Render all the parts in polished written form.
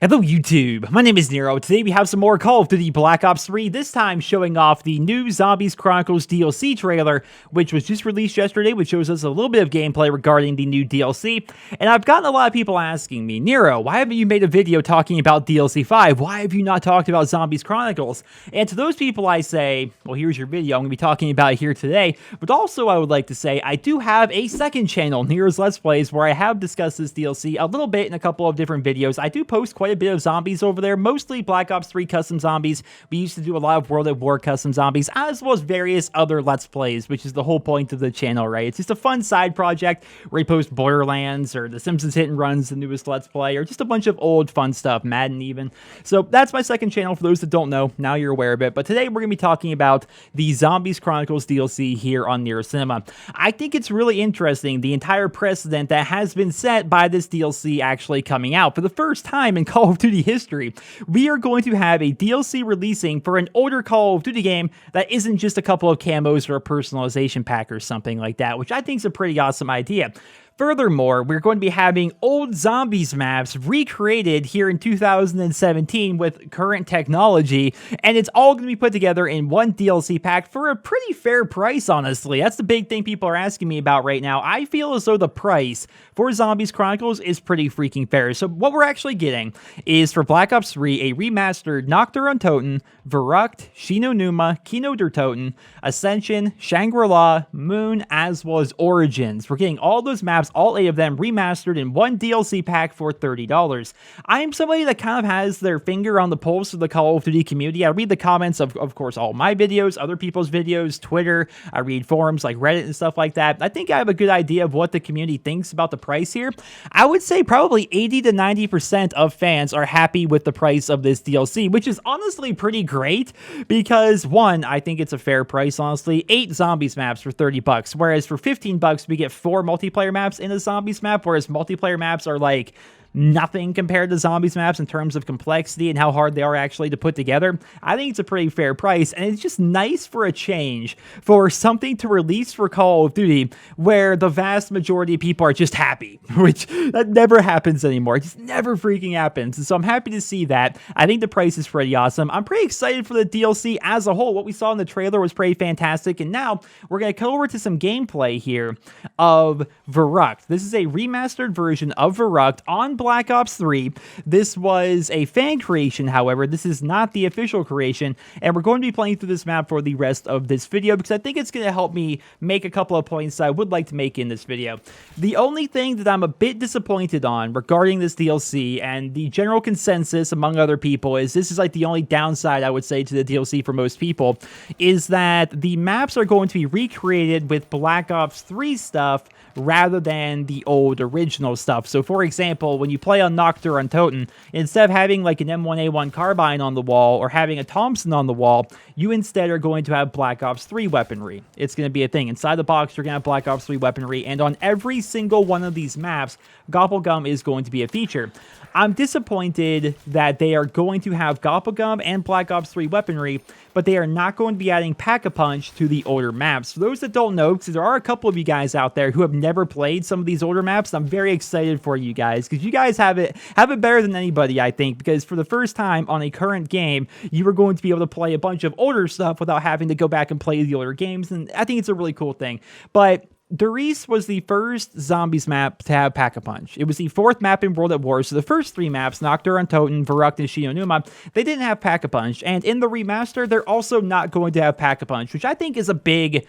Hello YouTube, my name is Nero. Today we have some more Call of Duty Black Ops 3, this time showing off the new Zombies Chronicles DLC trailer, which was just released yesterday, which shows us a little bit of gameplay regarding the new DLC. And I've gotten a lot of people asking me, Nero, why haven't you made a video talking about DLC 5? Why have you not talked about Zombies Chronicles? And to those people I say, well, here's your video, I'm going to be talking about it here today. But also I would like to say, I do have a second channel, Nero's Let's Plays, where I have discussed this DLC a little bit in a couple of different videos. I do post quite a bit of zombies over there, mostly Black Ops 3 custom zombies. We used to do a lot of World at War custom zombies, as well as various other Let's Plays, which is the whole point of the channel, right? It's just a fun side project where we post Borderlands or The Simpsons Hit and Run's the newest Let's Play, or just a bunch of old fun stuff, Madden even. So that's my second channel for those that don't know. Now you're aware of it. But today we're going to be talking about the Zombies Chronicles DLC here on NerosCinema. I think it's really interesting, the entire precedent that has been set by this DLC actually coming out. For the first time in Call of Duty history, we are going to have a DLC releasing for an older Call of Duty game that isn't just a couple of camos or a personalization pack or something like that, which I think is a pretty awesome idea. Furthermore, we're going to be having old Zombies maps recreated here in 2017 with current technology, and it's all going to be put together in one DLC pack for a pretty fair price, honestly. That's the big thing people are asking me about right now. I feel as though the price for Zombies Chronicles is pretty freaking fair. So what we're actually getting is, for Black Ops 3, a remastered Nocturne on Toten, Verrucht, Shino Numa, Kino der Toten, Ascension, Shangri-La, Moon, as well as Origins. We're getting all those maps, all 8 of them, remastered in one DLC pack for $30. I am somebody that kind of has their finger on the pulse of the Call of Duty community. I read the comments of course, all my videos, other people's videos, Twitter. I read forums like Reddit and stuff like that. I think I have a good idea of what the community thinks about the price here. I would say probably 80 to 90% of fans are happy with the price of this DLC, which is honestly pretty great because, one, I think it's a fair price, honestly. 8 Zombies maps for $30, whereas for $15 we get 4 multiplayer maps in a Zombies map, whereas multiplayer maps are like nothing compared to Zombies maps in terms of complexity and how hard they are actually to put together. I think it's a pretty fair price, and it's just nice for a change for something to release for Call of Duty where the vast majority of people are just happy, which that never happens anymore. It just never freaking happens. And so I'm happy to see that. I think the price is pretty awesome. I'm pretty excited for the DLC as a whole. What we saw in the trailer was pretty fantastic, and now we're going to come over to some gameplay here of Verrucht. This is a remastered version of Verrucht on Black Ops 3. This was a fan creation, however. This is not the official creation, and we're going to be playing through this map for the rest of this video because I think it's going to help me make a couple of points that I would like to make in this video. The only thing that I'm a bit disappointed on regarding this DLC, and the general consensus among other people, is this is like the only downside I would say to the DLC for most people, is that the maps are going to be recreated with Black Ops 3 stuff rather than the old original stuff. So for example, when you play on Nocturne on Toten, instead of having like an M1A1 carbine on the wall or having a Thompson on the wall, you instead are going to have Black Ops 3 weaponry. It's going to be a thing. Inside the box, you're going to have Black Ops 3 weaponry, and on every single one of these maps, Gobblegum is going to be a feature. I'm disappointed that they are going to have Gobblegum and Black Ops 3 weaponry, but they are not going to be adding Pack-a-Punch to the older maps. For those that don't know, because there are a couple of you guys out there who have never played some of these older maps, I'm very excited for you guys, because you guys have it better than anybody, I think, because for the first time on a current game, you are going to be able to play a bunch of older stuff without having to go back and play the older games, and I think it's a really cool thing. But Doris was the first Zombies map to have Pack-a-Punch. It was the 4th map in World at War, so the first 3 maps, Nocturne on Toten, Verrucht, and Shino Numa, they didn't have Pack-a-Punch, and in the remaster, they're also not going to have Pack-a-Punch, which I think is a big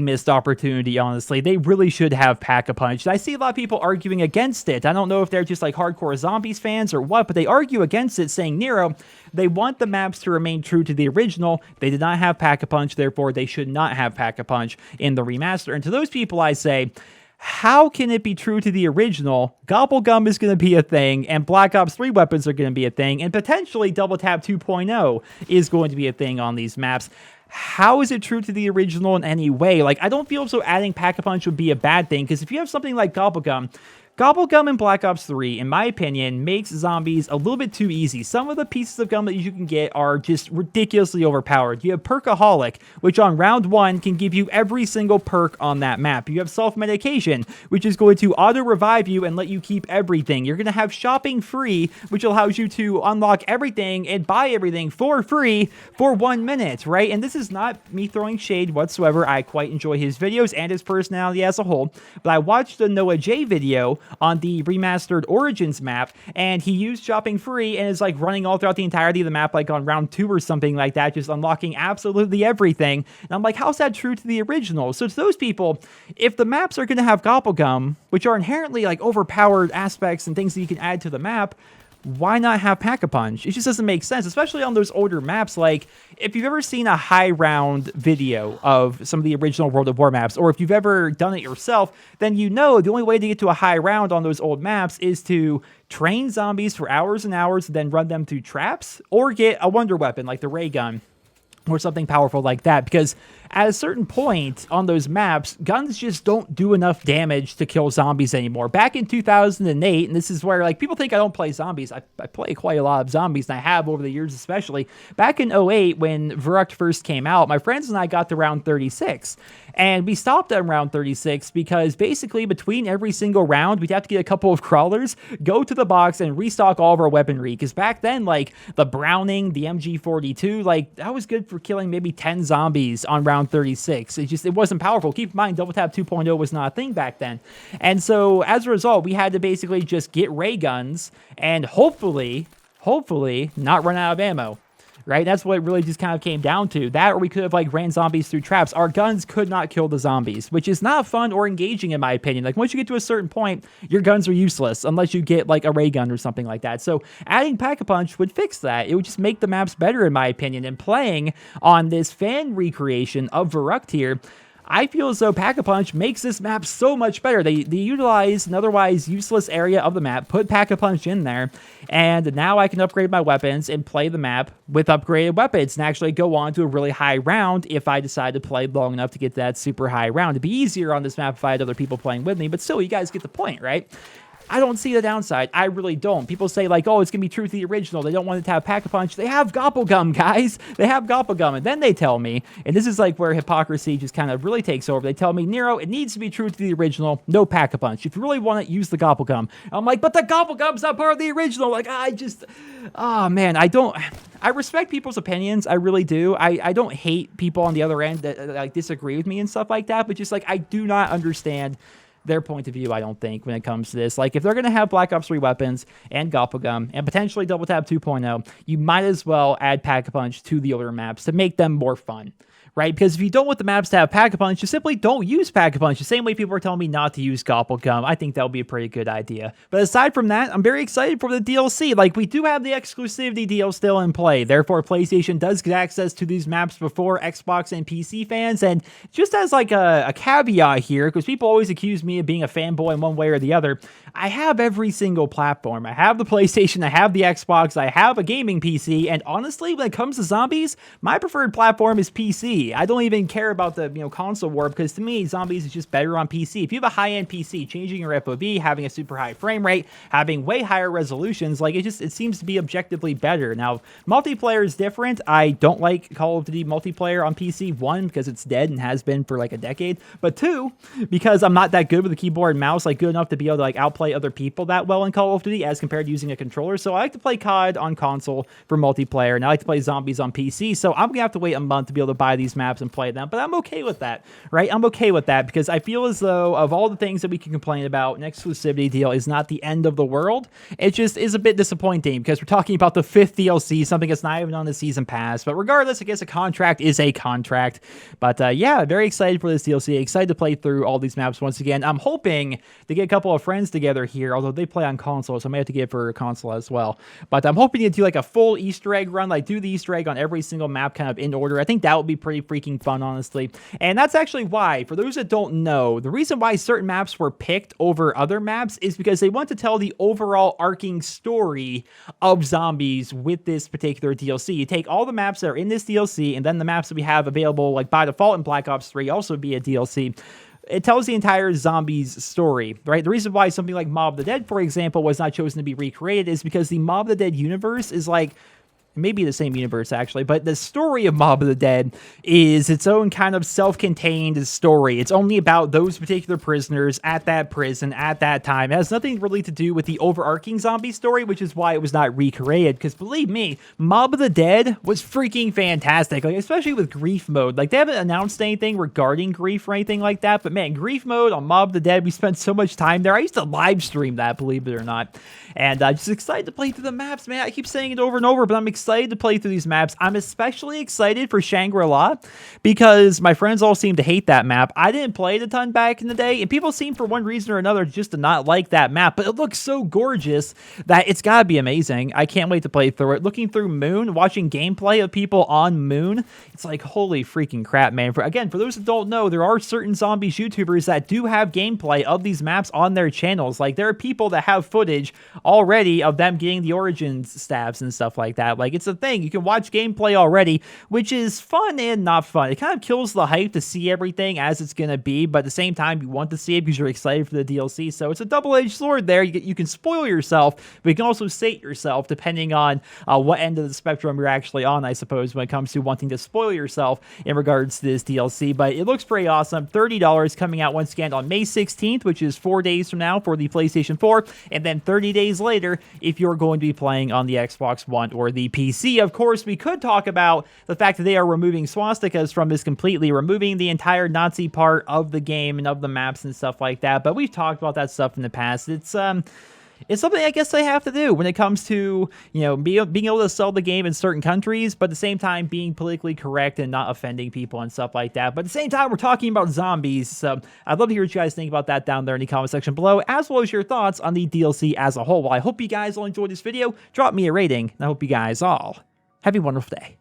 missed opportunity, honestly. They really should have Pack-a-Punch. I see a lot of people arguing against it. I don't know if they're just like hardcore Zombies fans or what, but they argue against it, saying, Nero, they want the maps to remain true to the original. They did not have Pack-a-Punch, therefore they should not have Pack-a-Punch in the remaster. And to those people, I say, how can it be true to the original? Gobblegum is going to be a thing, and Black Ops 3 weapons are going to be a thing, and potentially Double Tap 2.0 is going to be a thing on these maps. How is it true to the original in any way? Like, I don't feel so adding Pack-a-Punch would be a bad thing, because if you have something like Gobblegum, Gobblegum in Black Ops 3, in my opinion, makes zombies a little bit too easy. Some of the pieces of gum that you can get are just ridiculously overpowered. You have Perkaholic, which on round 1 can give you every single perk on that map. You have Self-Medication, which is going to auto-revive you and let you keep everything. You're going to have Shopping Free, which allows you to unlock everything and buy everything for free for 1 minute, right? And this is not me throwing shade whatsoever. I quite enjoy his videos and his personality as a whole, but I watched the Noah J video on the remastered Origins map, and he used Shopping Free and is like running all throughout the entirety of the map, like on round 2 or something like that, just unlocking absolutely everything. And I'm like, how's that true to the original? So to those people, if the maps are going to have Gobblegum, which are inherently like overpowered aspects and things that you can add to the map, why not have Pack-a-Punch? It just doesn't make sense, especially on those older maps. Like, if you've ever seen a high round video of some of the original World of War maps, or if you've ever done it yourself, then you know the only way to get to a high round on those old maps is to train zombies for hours and hours, then run them through traps, or get a wonder weapon like the ray gun, or something powerful like that, because at a certain point on those maps, guns just don't do enough damage to kill zombies anymore. Back in 2008, and this is where like people think I don't play zombies. I play quite a lot of zombies, and I have over the years especially. Back in 2008, when Verruct first came out, my friends and I got to round 36, and we stopped at round 36 because basically between every single round, we'd have to get a couple of crawlers, go to the box, and restock all of our weaponry, because back then, like, the Browning, the MG42, like, that was good for killing maybe 10 zombies on round 36. It wasn't powerful. Keep in mind, Double Tap 2.0 was not a thing back then. And so as a result, we had to basically just get ray guns and hopefully not run out of ammo. Right? That's what it really just kind of came down to. That, or we could have like ran zombies through traps. Our guns could not kill the zombies, which is not fun or engaging in my opinion. Like once you get to a certain point, your guns are useless unless you get like a ray gun or something like that. So adding Pack-a-Punch would fix that. It would just make the maps better in my opinion. And playing on this fan recreation of Verruct here, I feel as though Pack-a-Punch makes this map so much better. They utilize an otherwise useless area of the map, put Pack-a-Punch in there, and now I can upgrade my weapons and play the map with upgraded weapons and actually go on to a really high round if I decide to play long enough to get that super high round. It'd be easier on this map if I had other people playing with me, but still, you guys get the point, right? I don't see the downside. I really don't. People say like, oh, it's going to be true to the original. They don't want it to have Pack-a-Punch. They have Gobblegum, guys. They have Gobblegum. And then they tell me, and this is like where hypocrisy just kind of really takes over. They tell me, Nero, it needs to be true to the original. No Pack-a-Punch. If you really want it, use the Gobblegum. I'm like, but the Gobblegum's not part of the original. Like, oh man, I respect people's opinions. I really do. I don't hate people on the other end that like disagree with me and stuff like that, but just like, I do not understand their point of view, I don't think, when it comes to this. Like, if they're going to have Black Ops 3 weapons and Gobblegum and potentially Double Tap 2.0, you might as well add Pack-a-Punch to the older maps to make them more fun. Right? Because if you don't want the maps to have Pack-a-Punch, you simply don't use Pack-a-Punch. The same way people are telling me not to use Gobblegum. I think that would be a pretty good idea. But aside from that, I'm very excited for the DLC. Like, we do have the exclusivity deal still in play. Therefore, PlayStation does get access to these maps before Xbox and PC fans. And just as like a caveat here, because people always accuse me of being a fanboy in one way or the other, I have every single platform. I have the PlayStation, I have the Xbox, I have a gaming PC, and honestly, when it comes to zombies, my preferred platform is PC. I don't even care about the console war, because to me, zombies is just better on PC. If you have a high-end PC, changing your FOV, having a super high frame rate, having way higher resolutions, like it seems to be objectively better. Now, multiplayer is different. I don't like Call of Duty multiplayer on PC. 1, because it's dead and has been for like a decade, but 2, because I'm not that good with the keyboard and mouse, like good enough to be able to like outplay other people that well in Call of Duty as compared to using a controller. So I like to play COD on console for multiplayer, and I like to play zombies on PC. So I'm gonna have to wait a month to be able to buy these maps and play them, but I'm okay with that, right? I'm okay with that because I feel as though of all the things that we can complain about, an exclusivity deal is not the end of the world. It just is a bit disappointing because we're talking about the 5th DLC, something that's not even on the season pass. But regardless, I guess a contract is a contract. But yeah, very excited for this DLC. Excited to play through all these maps once again. I'm hoping to get a couple of friends together here, although they play on console, so I may have to get it for a console as well. But I'm hoping to do like a full Easter egg run, like do the Easter egg on every single map kind of in order. I think that would be pretty freaking fun, honestly. And that's actually why, for those that don't know, the reason why certain maps were picked over other maps is because they want to tell the overall arcing story of zombies with this particular DLC. You take all the maps that are in this DLC, and then the maps that we have available like by default in Black Ops 3 also be a DLC. it tells the entire zombies story, right? The reason why something like Mob of the Dead, for example, was not chosen to be recreated is because the Mob of the Dead universe is like, maybe the same universe actually, but the story of Mob of the Dead is its own kind of self-contained story. It's only about those particular prisoners at that prison at that time. It has nothing really to do with the overarching zombie story, which is why it was not recreated, because believe me, Mob of the Dead was freaking fantastic, like especially with grief mode. Like they haven't announced anything regarding grief or anything like that, but man, grief mode on Mob of the Dead, we spent so much time there. I used to live stream that, believe it or not, and I'm just excited to play through the maps, man. I keep saying it over and over, but I'm excited to play through these maps. I'm especially excited for Shangri-La because my friends all seem to hate that map. I didn't play it a ton back in the day, and people seem for one reason or another just to not like that map, but it looks so gorgeous that it's gotta be amazing. I can't wait to play through it. Looking through Moon, watching gameplay of people on Moon, it's like, holy freaking crap, man. For those that don't know, there are certain zombies YouTubers that do have gameplay of these maps on their channels. Like, there are people that have footage already of them getting the origins stabs and stuff like that. Like, it's a thing. You can watch gameplay already, which is fun and not fun. It kind of kills the hype to see everything as it's going to be, but at the same time, you want to see it because you're excited for the DLC. So it's a double-edged sword there. You can spoil yourself, but you can also sate yourself depending on what end of the spectrum you're actually on, I suppose, when it comes to wanting to spoil yourself in regards to this DLC. But it looks pretty awesome. $30 coming out once again on May 16th, which is 4 days from now for the PlayStation 4, and then 30 days later if you're going to be playing on the Xbox One or the PC. Of course, we could talk about the fact that they are removing swastikas from this completely, removing the entire Nazi part of the game and of the maps and stuff like that, but we've talked about that stuff in the past. It's something I guess they have to do when it comes to, you know, being able to sell the game in certain countries, but at the same time being politically correct and not offending people and stuff like that. But at the same time, we're talking about zombies, so I'd love to hear what you guys think about that down there in the comment section below, as well as your thoughts on the DLC as a whole. Well, I hope you guys all enjoyed this video. Drop me a rating, and I hope you guys all have a wonderful day.